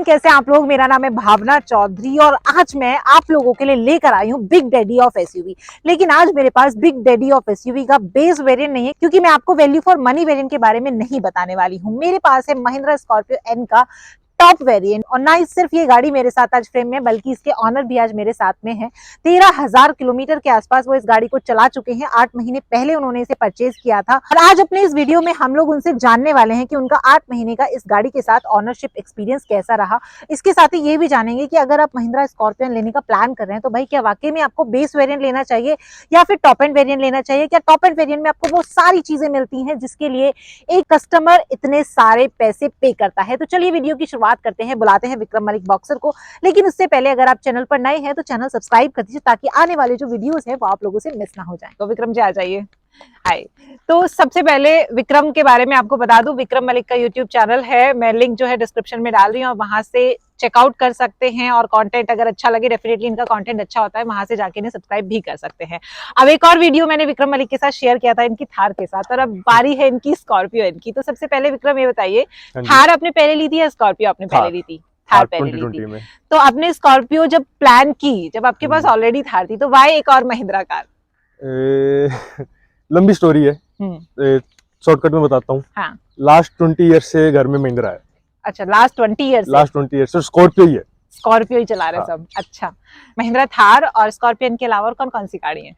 कैसे आप लोग। मेरा नाम है भावना चौधरी और आज मैं आप लोगों के लिए लेकर आई हूँ बिग डैडी ऑफ एसयूवी। लेकिन आज मेरे पास बिग डैडी ऑफ एसयूवी का बेस वेरिएंट नहीं है, क्योंकि मैं आपको वैल्यू फॉर मनी वेरिएंट के बारे में नहीं बताने वाली हूँ। मेरे पास है महिंद्रा स्कॉर्पियो एन का टॉप वेरिएंट। और ना सिर्फ ये गाड़ी मेरे साथ आज फ्रेम में, बल्कि इसके ऑनर भी आज मेरे साथ में है। 13,000 किलोमीटर के आसपास वो इस गाड़ी को चला चुके हैं। 8 महीने पहले उन्होंने इसे परचेज किया था और आज अपने इस वीडियो में हम लोग उनसे जानने वाले हैं कि उनका 8 महीने का इस गाड़ी के साथ ऑनरशिप एक्सपीरियंस कैसा रहा। इसके साथ ही ये भी जानेंगे कि अगर आप महिंद्रा स्कॉर्पियो लेने का प्लान कर रहे हैं तो भाई क्या वाकई में आपको बेस वेरिएंट लेना चाहिए या फिर टॉप एंड वेरिएंट लेना चाहिए। क्या टॉप एंड वेरिएंट में आपको वो सारी चीजें मिलती हैं जिसके लिए एक कस्टमर इतने सारे पैसे पे करता है। तो चलिए वीडियो की शुरुआत करते हैं। बुलाते हैं विक्रम मलिक बॉक्सर को। लेकिन उससे पहले अगर आप चैनल पर नए हैं तो चैनल सब्सक्राइब कर दीजिए ताकि आने वाले जो वीडियोस हैं वो आप लोगों से मिस ना हो जाए। तो विक्रम जी आ जाइए। हाय। तो सबसे पहले विक्रम के बारे में आपको बता दूं, विक्रम मलिक का यूट्यूब चैनल है, मैं लिंक जो है डिस्क्रिप्शन में डाल रही हूँ और वहां से चेकआउट कर सकते हैं। और कंटेंट अगर अच्छा लगे, डेफिनेटली इनका कंटेंट अच्छा होता है, वहां से जाके इन्हें सब्सक्राइब भी कर सकते हैं। अब एक और वीडियो मैंने विक्रम मलिक के साथ शेयर किया था इनकी थार के साथ, और अब बारी है इनकी स्कॉर्पियो इनकी। तो सबसे पहले विक्रम ये बताइए, थार आपने पहले ली थी या स्कॉर्पियो आपने पहले ली थी? थार पहले ली थी। तो आपने स्कॉर्पियो जब प्लान की, जब आपके पास ऑलरेडी थार थी, तो वाई एक और महिंद्रा कार? लंबी स्टोरी है, शॉर्टकट में बताता हूँ। हाँ। लास्ट 20 ईयर्स से घर में महिंद्रा है। अच्छा, लास्ट 20 ईयर्स? लास्ट 20 ईयर्स से स्कॉर्पियो ही है। स्कॉर्पियो ही चला रहे हाँ। सब। अच्छा, महिंद्रा थार और स्कॉर्पियन के अलावा और कौन कौन सी गाड़ी है?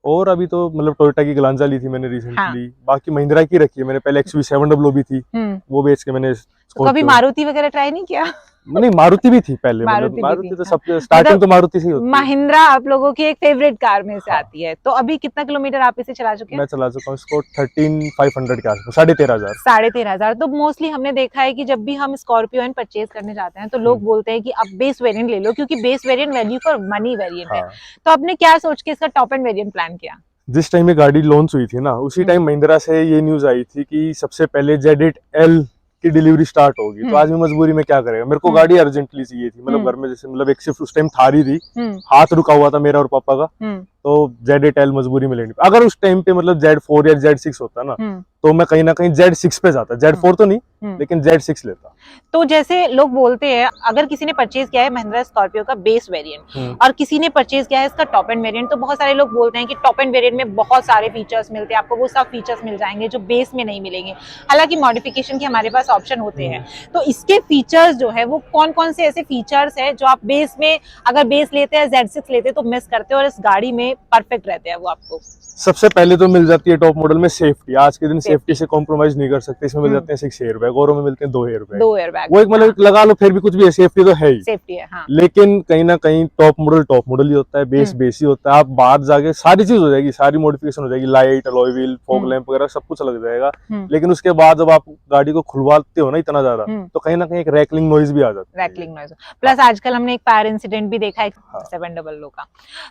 और अभी तो मतलब टोयोटा की ग्लांजा ली थी मैंने रिसेंटली। हाँ। बाकी महिंद्रा की रखी है मैंने। पहले XUV700 भी थी, वो बेच के मैंने तो कभी मारुति वगैरह ट्राई नहीं किया? नहीं, मारुति भी थी पहले। मारुति तो सब स्टार्टिंग तो मारुति से ही होती है। महिंद्रा आप लोगों की एक फेवरेट कार में से आती है। तो अभी कितना किलोमीटर आप इसे चला चुके हैं? मैं चला चुका हूँ इसको 13,500 के आसपास, 13,500। 13,500। तो मोस्टली हमने देखा है कि जब भी हम स्कॉर्पियो परचेज करने जाते हैं तो लोग बोलते हैं कि अब बेस वेरिएंट ले लो, क्योंकि base variant value for money variant है। तो आपने क्या सोच के इसका टॉप एंड वेरिएंट प्लान किया? जिस टाइम ये गाड़ी लॉन्च हुई थी ना, उसी टाइम महिंद्रा से ये न्यूज आई थी कि सबसे पहले Z8L की डिलीवरी स्टार्ट होगी। तो आज मैं मजबूरी में क्या करेगा, मेरे को गाड़ी अर्जेंटली चाहिए थी। मतलब घर में जैसे मतलब एक शिफ्ट उस टाइम थारी थी, हाथ रुका हुआ था मेरा और पापा का, तो Z8L मजबूरी में लेनी। अगर उस टाइम पे मतलब Z4 या Z6 होता ना, तो मैं कहीं ना कहीं Z6 पे जाता। Z4 तो नहीं, लेकिन Z6 लेता। तो जैसे लोग बोलते हैं, अगर किसी ने परचेज किया है महिंद्रा स्कॉर्पियो का बेस वेरिएंट और किसी ने परचेज किया है इसका टॉप एंड वेरिएंट, तो बहुत सारे लोग बोलते हैं कि टॉप एंड वेरिएंट में बहुत सारे फीचर्स मिलते हैं, आपको वो सब फीचर्स मिल जाएंगे जो बेस में नहीं मिलेंगे। हालांकि मॉडिफिकेशन के हमारे पास ऑप्शन होते हैं। तो इसके फीचर्स जो है वो कौन कौन से ऐसे फीचर्स है जो आप बेस में, अगर बेस लेते हैं Z6 लेते तो मिस करते हैं और इस गाड़ी में परफेक्ट रहते हैं वो आपको? सबसे पहले तो मिल जाती है टॉप मॉडल में सेफ्टी। आज के दिन सेफ्टी से कॉम्प्रोमाइज नहीं कर सकते। इसमें मिल जाते हैं 6 एयर बैग, औरों में मिलते हैं 2 एयर बैग। 2 एयर बैग वो एक मतलब लगा लो फिर भी कुछ भी है, सेफ्टी तो है ही। सेफ्टी है, हाँ। लेकिन कहीं ना कहीं टॉप मॉडल ही होता है, बेस ही होता है। आप बाहर जाके सारी चीज हो जाएगी, सारी मॉडिफिकेशन हो जाएगी, light, alloy wheel, fog lamp वगैरह सब कुछ लग जाएगा। लेकिन उसके बाद जब आप गाड़ी को खुलवाते हो ना इतना ज्यादा, तो कहीं ना कहीं एक रैकलिंग नॉइज भी आ जाता है। रैकलिंग नॉइज प्लस आजकल हमने एक फायर इंसिडेंट भी देखा है 700 का।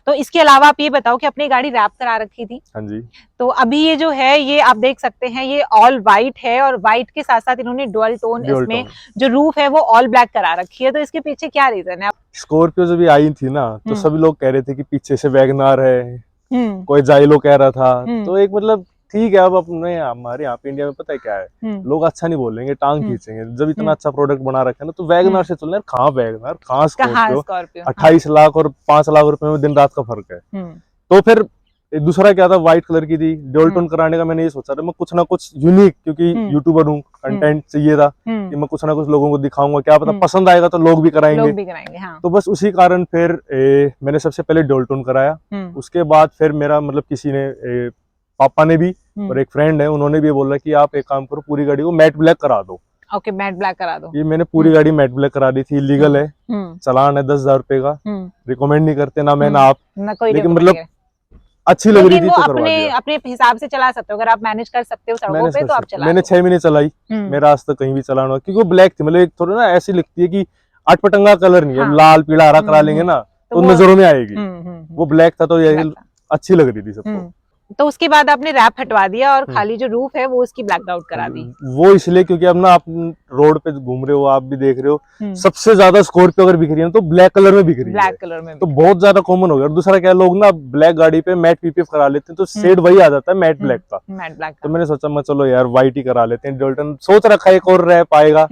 तो इसके अलावा आप ये बताओ कि अपनी गाड़ी रैप करा रखी थी? हाँ जी। तो अभी ये जो है, ये आप देख सकते हैं, ये ऑल व्हाइट है और व्हाइट के साथ साथ इन्होंने डुअल टोन इसमें जो रूफ है वो ऑल ब्लैक करा रखी है। तो इसके पीछे क्या रीजन है? स्कॉर्पियो जब आई थी ना, तो सभी लोग कह रहे थे कि पीछे से वैगनार है, कोई जाइलो कह रहा था। तो एक मतलब ठीक है, अब अपने हमारे यहाँ पे इंडिया में पता है क्या है, लोग अच्छा नहीं बोलेंगे, टांग खींचेंगे। जब इतना अच्छा प्रोडक्ट बना रखा है ना, तो वैगनार से चलना है। कहाँ वैगनार, कहाँ स्कॉर्पियो? 28 लाख और 5 लाख रुपए में दिन रात का फर्क है। तो फिर दूसरा क्या था, व्हाइट कलर की थी, ड्यूल टोन कराने का मैंने ये सोचा था मैं कुछ ना कुछ यूनिक, क्योंकि यूट्यूबर हूँ, कंटेंट चाहिए था कि मैं कुछ ना कुछ लोगों को दिखाऊंगा, क्या पता पसंद आएगा तो लोग भी कराएंगे। हाँ। तो बस उसी कारण फिर मैंने सबसे पहले ड्यूल टोन कराया। उसके बाद फिर मेरा मतलब किसी ने, पापा ने भी और एक फ्रेंड है, उन्होंने भी बोला कि आप एक काम करो, पूरी गाड़ी को मैट ब्लैक करा दो। ओके, मैट ब्लैक करा दो। ये मैंने पूरी गाड़ी मैट ब्लैक करा दी थी। लीगल है, चालान है 10,000 रुपए का। रिकमेंड नहीं करते ना मैं ना आप, लेकिन मतलब अच्छी लग रही थी तो अपने हिसाब से चला सकते हो। अगर आप मैनेज कर सकते हो सड़कों पे तो आप चला। मैंने 6 महीने चलाई, मेरा आज तक कहीं भी चलाना, क्योंकि वो ब्लैक थी। मतलब एक थोड़ा ना ऐसी लगती है कि अटपटंगा कलर नहीं है, लाल पीला हरा करा लेंगे ना तो नजरों में आएगी। वो ब्लैक था तो ये अच्छी लग रही थी सबको। तो उसके बाद आपने रैप हटवा दिया और खाली जो रूफ है वो उसकी ब्लैक आउट करा दी। वो इसलिए क्योंकि अब ना आप रोड पे घूम रहे हो, आप भी देख रहे हो, सबसे ज्यादा स्कॉर्पियो अगर बिक रही है तो ब्लैक कलर में बिक रही है। ब्लैक कलर में तो बहुत ज्यादा कॉमन हो गया। और दूसरा क्या, लोग ना ब्लैक गाड़ी पे मैट पीपीएफ करा लेते हैं, तो शेड वही आ जाता है मैट ब्लैक का। मैट ब्लैक तो मैंने सोचा मैं चलो यार व्हाइट ही करा लेते हैं। डोल्टन सोच रखा है एक और रैप आएगा,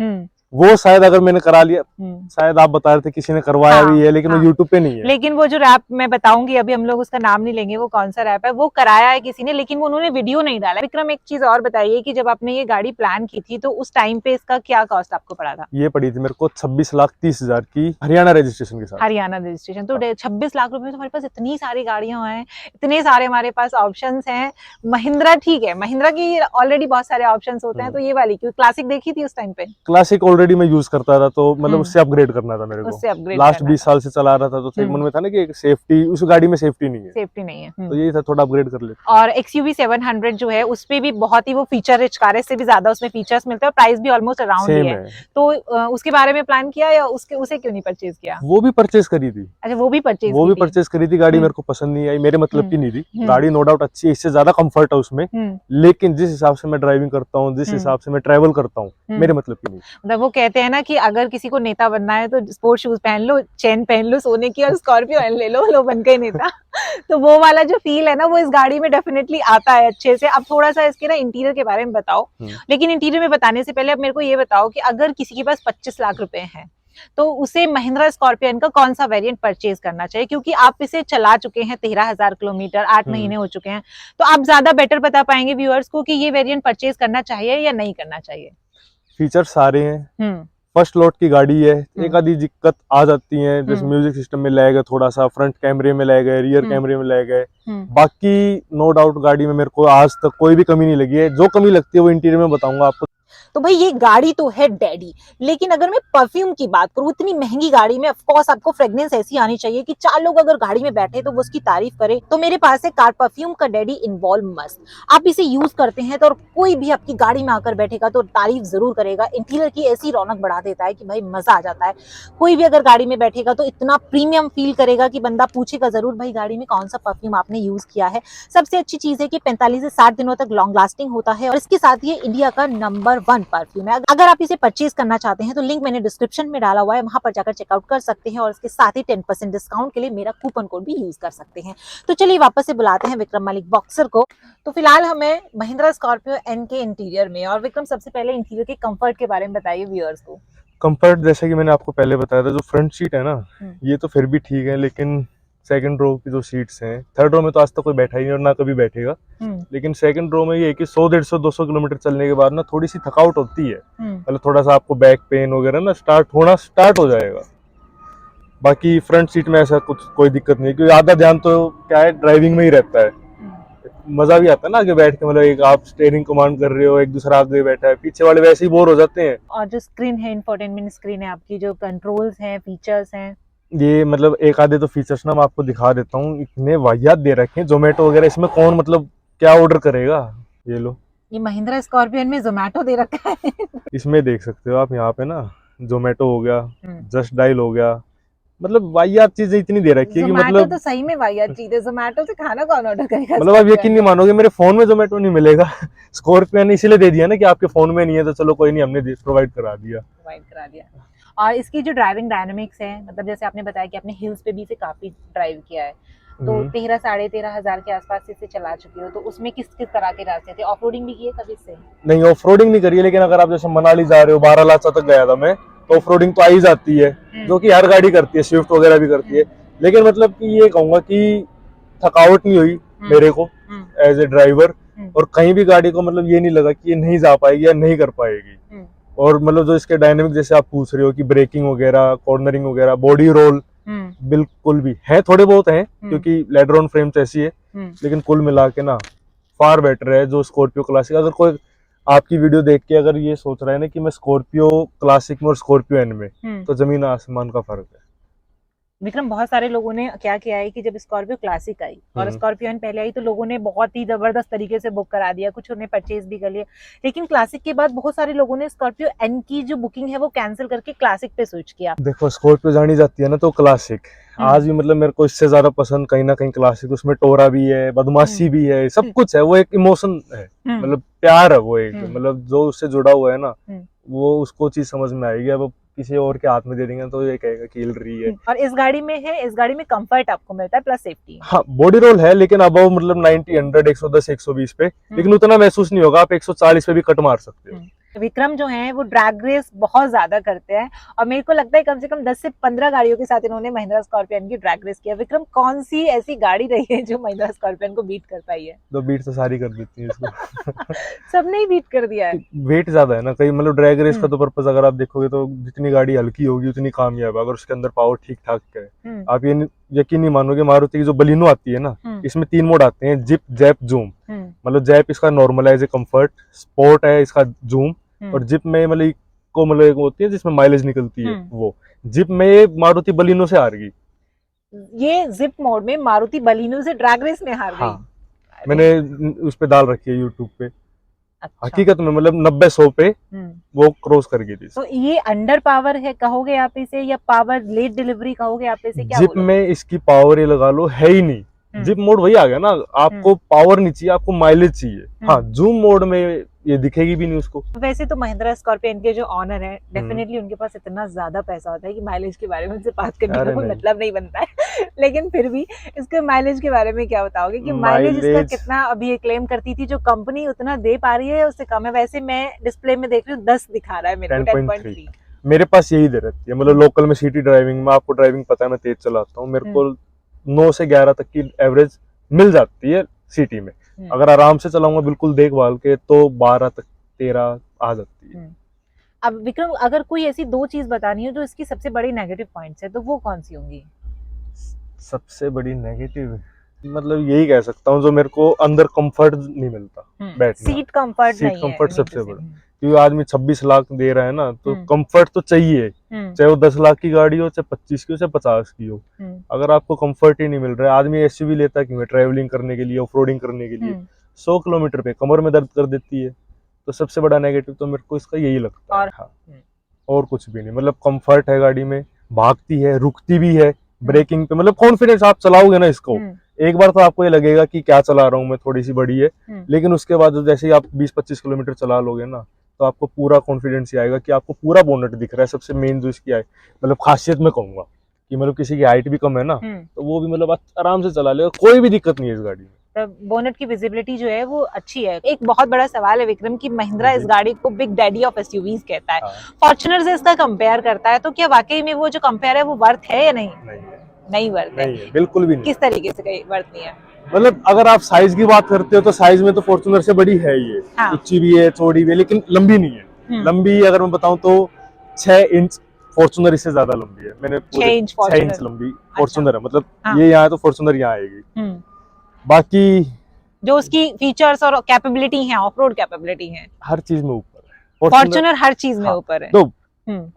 वो शायद अगर मैंने करा लिया, शायद आप बता रहे थे किसी ने करवाया भी है, लेकिन वो यूट्यूब पे नहीं है। लेकिन वो जो रैप मैं बताऊंगी अभी, हम लोग उसका नाम नहीं लेंगे, वो कौन सा रैप है, वो कराया है किसी ने, लेकिन वो उन्होंने वीडियो नहीं डाला। विक्रम एक चीज और बताइए कि जब आपने ये गाड़ी प्लान की थी तो उस टाइम पे इसका क्या कॉस्ट आपको पड़ा था? ये पड़ी थी मेरे को 26,30,000 की, हरियाणा रजिस्ट्रेशन के साथ। हरियाणा रजिस्ट्रेशन। तो 26 लाख रुपए में तो हमारे पास इतनी सारी गाड़ियां हैं, इतने सारे हमारे पास ऑप्शंस हैं। महिंद्रा ठीक है, महिंद्रा की ऑलरेडी बहुत सारे ऑप्शंस होते हैं, तो ये वाली क्यों क्लासिक देखी थी उस टाइम पे? क्लासिक ऑलरेडी मैं यूज करता था, तो मतलब उससे अपग्रेड करना था मेरे को, उससे अपग्रेड लास्ट 20 साल से चला रहा था, तो एक मन में था ना कि एक सेफ्टी, उस गाड़ी में सेफ्टी नहीं है, सेफ्टी नहीं है, तो यही था थोड़ा अपग्रेड कर लेते। और XUV 700 जो है उस पे भी बहुत ही वो फीचर रिच कार है, इससे भी ज्यादा उसमें फीचर्स मिलते हैं, प्राइस भी ऑलमोस्ट अराउंड ही है। तो उसके बारे में प्लान किया या उसे क्यों नहीं परचेज किया? वो भी परचेज करी थी। अच्छा, वो भी परचेज करी थी गाड़ी, मेरे को पसंद नहीं आई, मेरे मतलब की नहीं थी गाड़ी, नो डाउट अच्छी है, इससे ज्यादा कंफर्ट है उसमें, लेकिन जिस हिसाब से मैं ड्राइविंग करता हूँ, जिस हिसाब से मैं ट्रैवल करता हूँ, मेरे मतलब की नहीं। मतलब वो कहते हैं ना कि अगर किसी को नेता बनना है तो स्पोर्ट शूज पहन लो, चेन पहन लो सोने की, और स्कॉर्पियो ले लो बन गए नेता। तो वो वाला जो फील है ना, वो इस गाड़ी में डेफिनेटली आता है अच्छे से। अब थोड़ा सा इसके ना इंटीरियर के बारे में बताओ, लेकिन इंटीरियर में बताने से पहले अब मेरे को ये बताओ कि अगर किसी के पास 25 लाख रुपए हैं तो उसे महिंद्रा स्कॉर्पियन का कौन सा वेरिएंट परचेज करना चाहिए? क्योंकि आप इसे चला चुके हैं 13,000 किलोमीटर, 8 महीने हो चुके हैं, तो आप ज्यादा बेटर बता पाएंगे व्यूअर्स को कि ये वेरिएंट परचेज करना चाहिए या नहीं करना चाहिए। फीचर सारे हैं, फर्स्ट लॉट की गाड़ी है, एक आधी दिक्कत आ जाती है, जैसे म्यूजिक सिस्टम में लैग है थोड़ा सा, फ्रंट कैमरे में लैग है, रियर कैमरे में लैग है, बाकी नो डाउट गाड़ी में मेरे को आज तक कोई भी कमी नहीं लगी है। जो कमी लगती है वो इंटीरियर में बताऊंगा आपको। तो भाई ये गाड़ी तो है डैडी, लेकिन अगर मैं परफ्यूम की बात करूं, इतनी महंगी गाड़ी में ऑफ कोर्स आपको फ्रेग्रेंस ऐसी आनी चाहिए कि 4 लोग अगर गाड़ी में बैठे तो वो उसकी तारीफ करे। तो मेरे पास है कार परफ्यूम का डैडी इन्वॉल्व मस्त। आप इसे यूज करते हैं तो और कोई भी आपकी गाड़ी में आकर बैठेगा तो तारीफ जरूर करेगा। इंटीरियर की ऐसी रौनक बढ़ा देता है कि भाई मजा आ जाता है। कोई भी अगर गाड़ी में बैठेगा तो इतना प्रीमियम फील करेगा कि बंदा पूछेगा जरूर भाई गाड़ी में कौन सा परफ्यूम आपने यूज किया है। सबसे अच्छी चीज है कि 45 से 60 दिनों तक लॉन्ग लास्टिंग होता है, और इसके साथ ये इंडिया का नंबर 1 परफ्यूम है। अगर आप इसे परचेज करना चाहते हैं तो लिंक मैंने डिस्क्रिप्शन में डाला हुआ है, वहां पर जाकर चेकआउट कर सकते हैं, और इसके साथ ही 10% डिस्काउंट के लिए मेरा कूपन कोड भी यूज कर सकते हैं। तो चलिए वापस से बुलाते हैं विक्रम मलिक बॉक्सर को। तो फिलहाल हमें महिंद्रा स्कॉर्पियो एन के इंटीरियर में, और विक्रम सबसे पहले इंटीरियर के कंफर्ट के बारे में बताइए व्यूअर्स को। कंफर्ट जैसे कि मैंने आपको पहले बताया था, जो फ्रंट सीट है ना, ये तो फिर भी ठीक है, लेकिन सेकंड रो की जो सीट्स हैं, थर्ड रो में तो आज तक कोई बैठा ही नहीं और ना कभी बैठेगा, लेकिन सेकंड रो में ये है कि 100, 150, 200 किलोमीटर चलने के बाद ना थोड़ी सी थकावट होती है, मतलब थोड़ा सा आपको बैक पेन वगैरह ना स्टार्ट हो जाएगा। बाकी फ्रंट सीट में ऐसा कुछ कोई दिक्कत नहीं, क्योंकि आधा ध्यान तो क्या है ड्राइविंग में ही रहता है, मजा भी आता है ना आगे बैठ के, मतलब एक आप स्टीयरिंग कमांड कर रहे हो, एक दूसरा आगे बैठा है, पीछे वाले वैसे ही बोर हो जाते हैं। और जो स्क्रीन है, इंफोटेनमेंट स्क्रीन है आपकी, जो कंट्रोल्स हैं, फीचर्स हैं, ये मतलब एक आधे तो फीचर्स ना मैं आपको दिखा देता हूँ, इतने वाहियात दे रखे हैं। जोमेटो वगैरह इसमें कौन मतलब क्या ऑर्डर करेगा, ये लो, ये महिंद्रा स्कॉर्पियन में जोमेटो दे रखा है। इसमें देख सकते हो आप, यहाँ पे ना जोमेटो हो गया, जस्ट डायल हो गया, मतलब वाहियात चीजें इतनी दे रखी है कि मतलब तो सही में वाहियात चीज है। जोमेटो से खाना कौन ऑर्डर करेगा? मतलब आप यकीन नहीं मानोगे, मेरे फोन में जोमेटो नहीं मिलेगा। स्कॉर्पियो ने इसीलिए दे दिया ना कि आपके फोन में नहीं है, तो चलो कोई नहीं, हमने प्रोवाइड करा दिया। और इसकी जो ड्राइविंग डायनामिक्स है, मतलब जैसे आपने बताया कि आपने हिल्स पे भी इसे काफी ड्राइव किया है, तो 13 साढ़े 13,000 के आसपास इसे चला चुकी हो, तो उसमें किस किस तरह के रास्ते थे? ऑफ रोडिंग भी की है कभी इससे? नहीं, ऑफ रोडिंग नहीं करी है, लेकिन अगर आप जैसे मनाली जा रहे हो, 12 लाचा तक गया था मैं, तो ऑफ रोडिंग तो आ ही जाती है, जो कि हर गाड़ी करती है, स्विफ्ट वगैरह भी करती है, लेकिन मतलब कि ये कहूंगा कि थकावट नहीं हुई मेरे को एज ए ड्राइवर, और कहीं भी गाड़ी को मतलब ये नहीं लगा कि ये नहीं जा पाएगी या नहीं कर पाएगी। और मतलब जो इसके डायनेमिक जैसे आप पूछ रहे हो कि ब्रेकिंग वगैरह, कॉर्नरिंग वगैरह, बॉडी रोल बिल्कुल भी है, थोड़े बहुत हैं क्योंकि लेदर ऑन फ्रेम ऐसी है, लेकिन कुल मिला के ना फार बेटर है जो स्कॉर्पियो क्लासिक। अगर कोई आपकी वीडियो देख के अगर ये सोच रहा है ना कि मैं स्कॉर्पियो क्लासिक में और स्कॉर्पियो एन में, तो जमीन आसमान का फर्क है। विक्रम, बहुत सारे लोगों ने क्या किया है कि जब स्कॉर्पियो क्लासिक आई और स्कॉर्पियो एन पहले आई तो लोगों ने बहुत ही जबरदस्त तरीके से बुक करा दिया, कुछ उन्हें परचेज भी कर लिया, लेकिन क्लासिक के बाद बहुत सारे लोगों ने स्कॉर्पियो एन की जो बुकिंग है वो कैंसिल करके क्लासिक पे स्विच किया। देखो, स्कॉर्पियो जानी जाती है ना तो क्लासिक, आज भी मतलब मेरे को इससे ज्यादा पसंद कहीं ना कहीं क्लासिक। उसमें टोरा भी है, बदमाशी भी है, सब कुछ है, वो एक इमोशन है, मतलब प्यार है, वो एक मतलब जो उससे जुड़ा हुआ है ना, वो उसको चीज समझ में आएगी। अब किसी और के हाथ में दे देंगे तो ये कहेगा कि हिल रही है। और इस गाड़ी में है, इस गाड़ी में कंफर्ट आपको मिलता है प्लस सेफ्टी। हाँ, बॉडी रोल है, लेकिन अब मतलब 90, 100, 110, 120 पे, लेकिन उतना महसूस नहीं होगा। आप 140 पे भी कट मार सकते हो। विक्रम जो है वो ड्रैग रेस बहुत ज्यादा करते हैं और मेरे को लगता है कम से कम 10 से 15 गाड़ियों के साथ इन्होंने महिंद्रा स्कॉर्पियन की ड्रैग रेस किया। विक्रम, कौन सी ऐसी गाड़ी रही है जो महिंद्रा स्कॉर्पियन को बीट कर पाई है? तो बीट तो सारी कर देती है इसको। सबने ही बीट कर दिया है। वेट ज्यादा है ना, कहीं मतलब ड्रैग रेस का तो पर्पस अगर आप देखोगे तो जितनी गाड़ी हल्की होगी उतनी कामयाब है, अगर उसके अंदर पावर ठीक ठाक है। आप ये यकीन नहीं मानोगे, मारुति की जो बलिनो आती है ना, इसमें 3 मोड आते हैं, जिप, जैप, जूम। मतलब जैप इसका नॉर्मल है, कंफर्ट, स्पोर्ट है इसका जूम, और जिप में मतलब को मतलब एक होती है जिसमें माइलेज निकलती है वो। जिप में मारुति बलिनो से हार गई। ये जिप मोड में मारुति बलिनो से ड्रैग रेस में हार गई। हाँ, मैंने उस पे डाल रखी है यूट्यूब पे। अच्छा। हकीकत में मतलब 90-100 पे वो क्रॉस कर गई थी। तो ये अंडर पावर है कहोगे आप इसे, या पावर लेट डिलीवरी कहोगे आप इसे, क्या जिप में इसकी पावर ये लगा लो है ही नहीं। जिप मोड वही आ गया ना, आपको पावर नहीं चाहिए, आपको माइलेज चाहिए। हाँ, जूम मोड में ये दिखेगी भी नहीं उसको। वैसे तो महिंद्रा स्कॉर्पियन के जो ऑनर है, डेफिनेटली उनके पास इतना ज्यादा पैसा होता है कि माइलेज के बारे में उनसे बात करने का कोई मतलब नहीं बनता है। लेकिन फिर भी इसके माइलेज के बारे में क्या बताओगे कि माइलेज इसका कितना? अभी ये क्लेम करती थी जो कंपनी उतना दे पा रही है उससे कम है। वैसे मैं डिस्प्ले में देख रही हूँ 10 दिखा रहा है मेरे को, 10.3। मेरे पास यही दे रहती है, मतलब लोकल में सिटी ड्राइविंग में, आपको ड्राइविंग पता है मैं तेज चलाता हूँ, मेरे को 9 से 11 तक की एवरेज मिल जाती है सिटी में। अगर आराम से चलाऊंगा बिल्कुल देखभाल के तो 12 तक 13 आ जाती है। अब विक्रम, अगर कोई ऐसी 2 चीज बतानी हो जो इसकी सबसे बड़ी नेगेटिव पॉइंट्स है तो वो कौन सी होंगी? सबसे बड़ी नेगेटिव मतलब यही कह सकता हूँ, जो मेरे को अंदर कंफर्ट नहीं मिलता बैठना। सीट कंफर्ट नहीं है। सीट कंफर्ट सबसे बड़ा, क्योंकि आदमी 26 लाख दे रहा है ना, तो कंफर्ट तो चाहिए, चाहे वो 10 लाख की गाड़ी हो, चाहे 25 की हो, चाहे 50 की हो। अगर आपको कंफर्ट ही नहीं मिल रहा है, आदमी एसयूवी लेता क्यों है? ट्रैवलिंग करने के लिए, ऑफ रोडिंग करने के लिए। 100 किलोमीटर पे कमर में दर्द कर देती है। तो सबसे बड़ा नेगेटिव तो मेरे को इसका यही लगता है। हाँ, और कुछ भी नहीं, मतलब कंफर्ट है गाड़ी में, भागती है, रुकती भी है, ब्रेकिंग पे मतलब कॉन्फिडेंस। आप चलाओगे ना इसको, एक बार तो आपको ये लगेगा कि क्या चला रहा हूँ मैं, थोड़ी सी बड़ी है, लेकिन उसके बाद जैसे ही आप 20-25 किलोमीटर चला लोगे ना, तो आपको पूरा कॉन्फिडेंस ही आएगा कि आपको पूरा बोनट दिख रहा है। सबसे मेन जो इसकी मतलब खासियत मैं कहूंगा कि मतलब किसी की हाइट भी कम है ना, तो वो भी मतलब आराम से चला लेगा, कोई भी दिक्कत नहीं है इस गाड़ी में। बोनट की विजिबिलिटी जो है वो अच्छी है। एक बहुत बड़ा सवाल है विक्रम कि महिंद्रा इस गाड़ी को बिग डैडी ऑफ एसयूवीज कहता है, फॉर्च्यूनर से इसका कंपेयर करता है, तो क्या वाकई में वो जो कंपेयर है वो वर्थ है या नहीं? नहीं वर्थ है, बिल्कुल भी नहीं। किस तरीके से वर्थ नहीं है? मतलब अगर आप साइज की बात करते हो तो साइज में तो फॉर्च्यूनर से बड़ी है ये। हाँ। ऊंची भी है, चौड़ी भी है, लेकिन लंबी नहीं है। लंबी अगर मैं बताऊं तो 6 इंच फॉर्च्यूनर इससे ज्यादा लंबी है। मैंने 6 इंच लंबी फॉर्च्यूनर है, मतलब ये यहाँ है तो फॉर्च्यूनर यहाँ आएगी। बाकी जो उसकी फीचर्स और कैपेबिलिटी है, ऑफ रोड कैपेबिलिटी है, हर चीज में ऊपर है। फॉर्च्यूनर हर चीज में ऊपर है। तो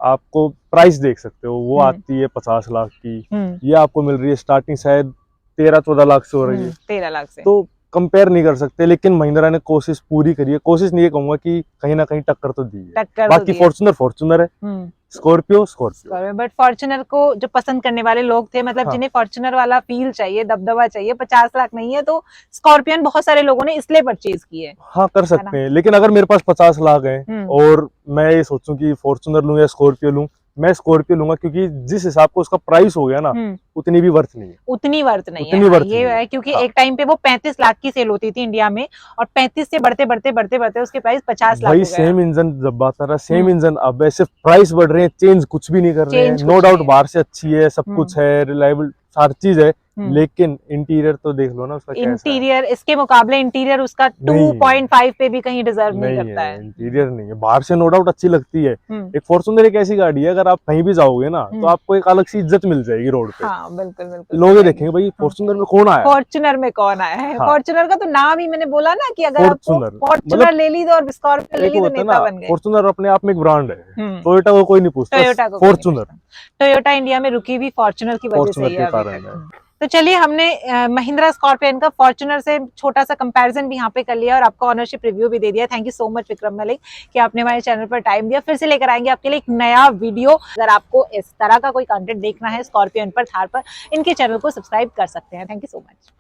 आपको प्राइस देख सकते हो, वो आती है 50 लाख की, ये आपको मिल रही है स्टार्टिंग शायद 13-14 लाख से हो रही है। 13 लाख से तो कंपेयर नहीं कर सकते, लेकिन महिंद्रा ने कोशिश पूरी करी है। कोशिश नहीं, ये कहूंगा कि कहीं ना कहीं टक्कर तो दी है। बाकी फॉर्च्यूनर फॉर्च्यूनर है, स्कॉर्पियो स्कॉर्पियो। बट फॉर्च्यूनर को जो पसंद करने वाले लोग थे, मतलब जिन्हें फॉर्च्यूनर वाला फील चाहिए, दबदबा चाहिए, 50 लाख नहीं है तो स्कॉर्पियन बहुत सारे लोगों ने इसलिए परचेज की है। हाँ, कर सकते हैं, लेकिन अगर मेरे पास 50 लाख है और मैं ये सोचूं कि फॉर्च्यूनर लूं या स्कॉर्पियो लूं, मैं स्कॉर्पियो लूंगा, क्योंकि जिस हिसाब को उसका प्राइस हो गया ना, उतनी भी वर्थ नहीं है। उतनी वर्थ नहीं है, ये है क्योंकि एक टाइम पे वो 35 लाख की सेल होती थी इंडिया में, और 35 से बढ़ते बढ़ते बढ़ते बढ़ते उसके प्राइस 50 लाख हो गया। सेम इंजन जब बात कर रहा, सेम इंजन, अब सिर्फ प्राइस बढ़ रहे हैं, चेंज कुछ भी नहीं कर रहे हैं। नो डाउट बाहर से अच्छी है, सब कुछ है, रिलायबल सारी चीज है, लेकिन इंटीरियर तो देख लो ना उसका। इंटीरियर इसके मुकाबले इंटीरियर उसका 2.5 पे भी कहीं डिजर्व नहीं करता है। इंटीरियर नहीं है, बाहर से नो डाउट अच्छी लगती है। एक फॉर्च्यूनर एक ऐसी गाड़ी है, अगर आप कहीं भी जाओगे ना तो आपको एक अलग सी इज्जत मिल जाएगी रोड पे। हाँ, बिल्कुल बिल्कुल। लोग देखेंगे भाई फॉर्च्यूनर में कौन आया, फॉर्च्यूनर में कौन आया है। फॉर्च्यूनर का तो नाम ही मैंने बोला ना कि अगर आपको फॉर्च्यूनर ले ली तो और स्कॉर्पियो ले ली तो नेता बन गए। फॉर्च्यूनर अपने आप में एक ब्रांड है, टोयोटा को कोई नहीं पूछता, फॉर्च्यूनर। टोयोटा इंडिया में रुकी भी फॉर्च्यूनर की वजह से है। तो चलिए, हमने महिंद्रा स्कॉर्पियन का फॉर्च्यूनर से छोटा सा कंपैरिजन भी यहाँ पे कर लिया और आपको ऑनरशिप रिव्यू भी दे दिया। Thank you so much Vikram Malik कि आपने हमारे चैनल पर टाइम दिया। फिर से लेकर आएंगे आपके लिए एक नया वीडियो। अगर आपको इस तरह का कोई कंटेंट देखना है स्कॉर्पियन पर, थार पर, इनके चैनल को सब्सक्राइब कर सकते हैं। Thank you so much.